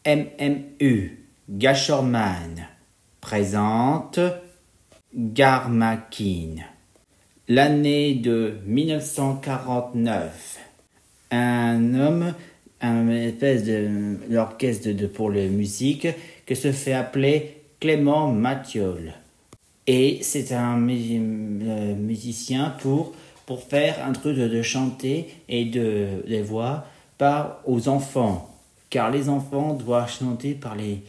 MMU, Gashorman, présente Garmakin. L'année de 1949. Un homme, un espèce d'orchestre pour la musique, que se fait appeler Clément Mathiol. Et c'est un musicien pour faire un truc de chanter et des voix aux enfants. Car les enfants doivent chanter par les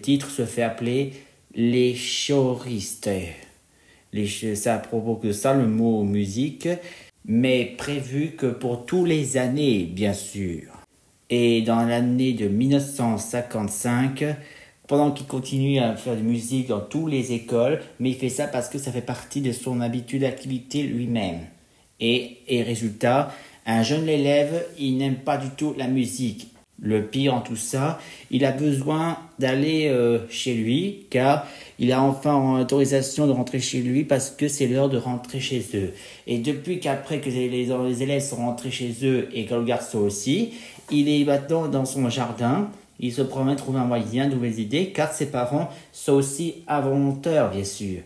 titres se fait appeler les choristes. Ça provoque ça le mot musique, mais prévu que pour tous les années, bien sûr. Et dans l'année de 1955, pendant qu'il continue à faire de la musique dans toutes les écoles, mais il fait ça parce que ça fait partie de son habitude d'activité lui-même. Et résultat, un jeune élève, il n'aime pas du tout la musique. Le pire en tout ça, il a besoin d'aller chez lui, car il a enfin l'autorisation de rentrer chez lui parce que c'est l'heure de rentrer chez eux. Et depuis qu'après que les élèves sont rentrés chez eux et que le garçon aussi, il est maintenant dans son jardin. Il se promet de trouver un moyen, de nouvelles idées, car ses parents sont aussi inventeurs, bien sûr.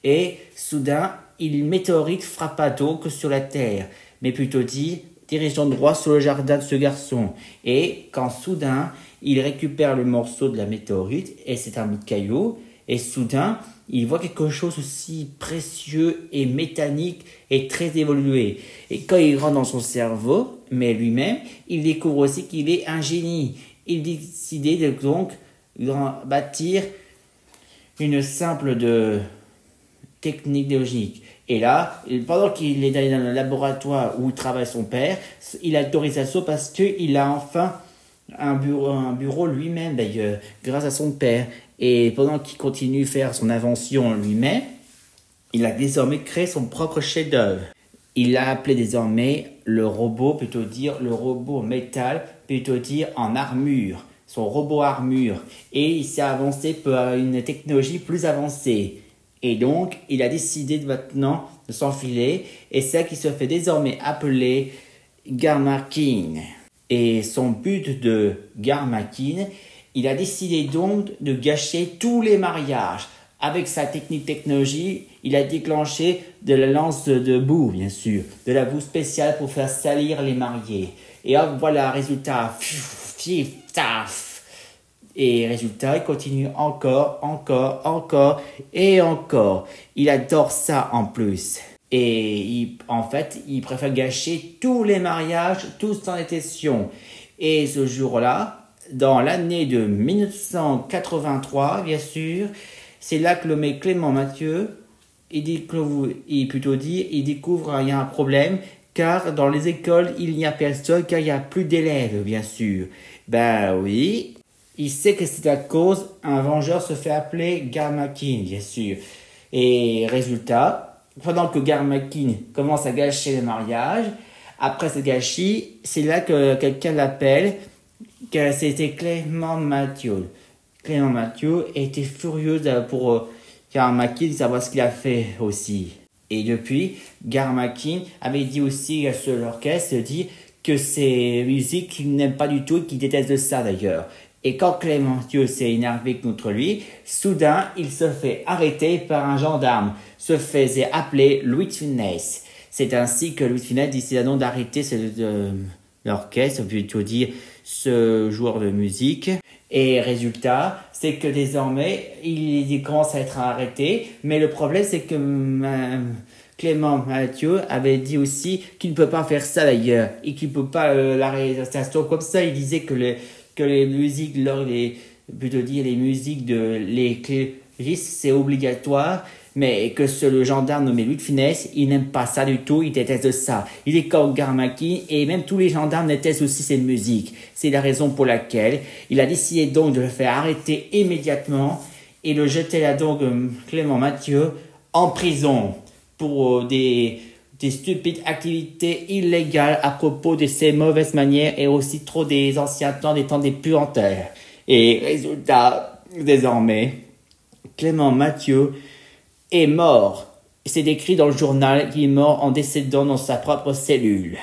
Et soudain, une météorite frappa donc sur la terre, mais plutôt dit, dirigeant droit sur le jardin de ce garçon. Et quand soudain, il récupère le morceau de la météorite, et c'est un bout de caillou, et soudain, il voit quelque chose aussi précieux et métallique et très évolué. Et quand il rentre dans son cerveau, mais lui-même, il découvre aussi qu'il est un génie. Il décidait de donc bâtir une simple technique logique. Et là, pendant qu'il est allé dans le laboratoire où travaille son père, il a l'autorisation parce qu'il a enfin un bureau lui-même d'ailleurs, grâce à son père. Et pendant qu'il continue à faire son invention lui-même, il a désormais créé son propre chef-d'œuvre. Il l'a appelé désormais le robot métal, plutôt dire en armure, son robot armure. Et il s'est avancé pour une technologie plus avancée. Et donc, il a décidé maintenant de s'enfiler, et c'est ça qui se fait désormais appeler Garmakin. Et son but de Garmakin, il a décidé donc de gâcher tous les mariages. Avec sa technologie, il a déclenché de la lance de boue, bien sûr, de la boue spéciale pour faire salir les mariés. Et hop, voilà, résultat, et résultat, il continue encore, et encore. Il adore ça en plus. Et en fait, il préfère gâcher tous les mariages, tous en question. Et ce jour-là, dans l'année de 1983, bien sûr, c'est là que le mec Clément Mathieu, il découvre qu'il y a un problème, car dans les écoles, il n'y a personne, car il n'y a plus d'élèves, bien sûr. Ben oui, il sait que c'est à cause un vengeur se fait appeler Garmakin, bien sûr. Et résultat, pendant que Garmakin commence à gâcher les mariages, après ce gâchis, c'est là que quelqu'un l'appelle, que c'était Clément Mathieu. Clément Mathieu était furieux pour Garmakin, savoir ce qu'il a fait aussi. Et depuis, Garmakin avait dit aussi à l'orchestre, dit que c'est musique qu'il n'aime pas du tout et qu'il déteste ça d'ailleurs. Et quand Clément Mathieu s'est énervé contre lui, soudain, il se fait arrêter par un gendarme, se faisait appeler Louis de Funès. C'est ainsi que Louis de Funès décida donc d'arrêter l'orchestre, plutôt dire ce joueur de musique. Et résultat, c'est que désormais, il commence à être arrêté. Mais le problème, c'est que Clément Mathieu avait dit aussi qu'il ne peut pas faire ça d'ailleurs. Et qu'il ne peut pas l'arrestation comme ça. Il disait que les musiques, les musiques de l'éclairiste, c'est obligatoire. Mais que le gendarme nommé Louis de Funès, il n'aime pas ça du tout, il déteste ça. Il est comme Garmakin, et même tous les gendarmes détestent aussi cette musique. C'est la raison pour laquelle il a décidé donc de le faire arrêter immédiatement et de jeter là donc Clément Mathieu en prison pour des stupides activités illégales à propos de ses mauvaises manières et aussi trop des anciens temps, des temps des puanteurs. Et résultat, désormais, Clément Mathieu est mort. C'est décrit dans le journal qu'il est mort en décédant dans sa propre cellule.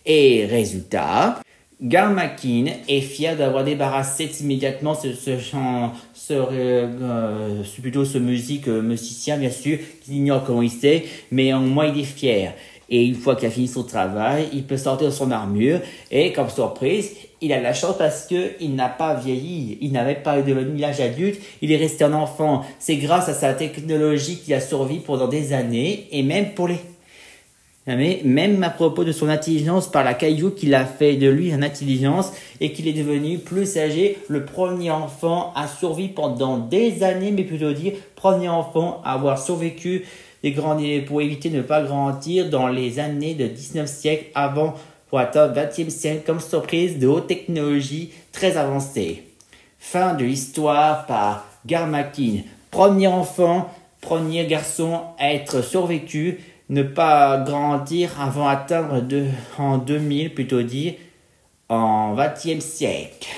Et résultat, Garmakin est fier d'avoir débarrassé immédiatement plutôt ce musicien bien sûr, qui ignore comment il sait, mais au moins il est fier. Et une fois qu'il a fini son travail, il peut sortir de son armure et comme surprise, il a la chance parce que il n'a pas vieilli, il n'avait pas devenu l'âge adulte, il est resté un enfant. C'est grâce à sa technologie qu'il a survécu pendant des années et même à propos de son intelligence par la caillou qu'il a fait de lui une intelligence et qu'il est devenu plus âgé, le premier enfant à survivre pendant des années, mais plutôt dire premier enfant à avoir survécu pour éviter de ne pas grandir dans les années de 19e siècle avant pour atteindre 20e siècle comme surprise de haute technologie très avancée. Fin de l'histoire par Garmakin. Premier enfant, premier garçon à être survécu, ne pas grandir avant atteindre en 2000 plutôt dit en 20e siècle.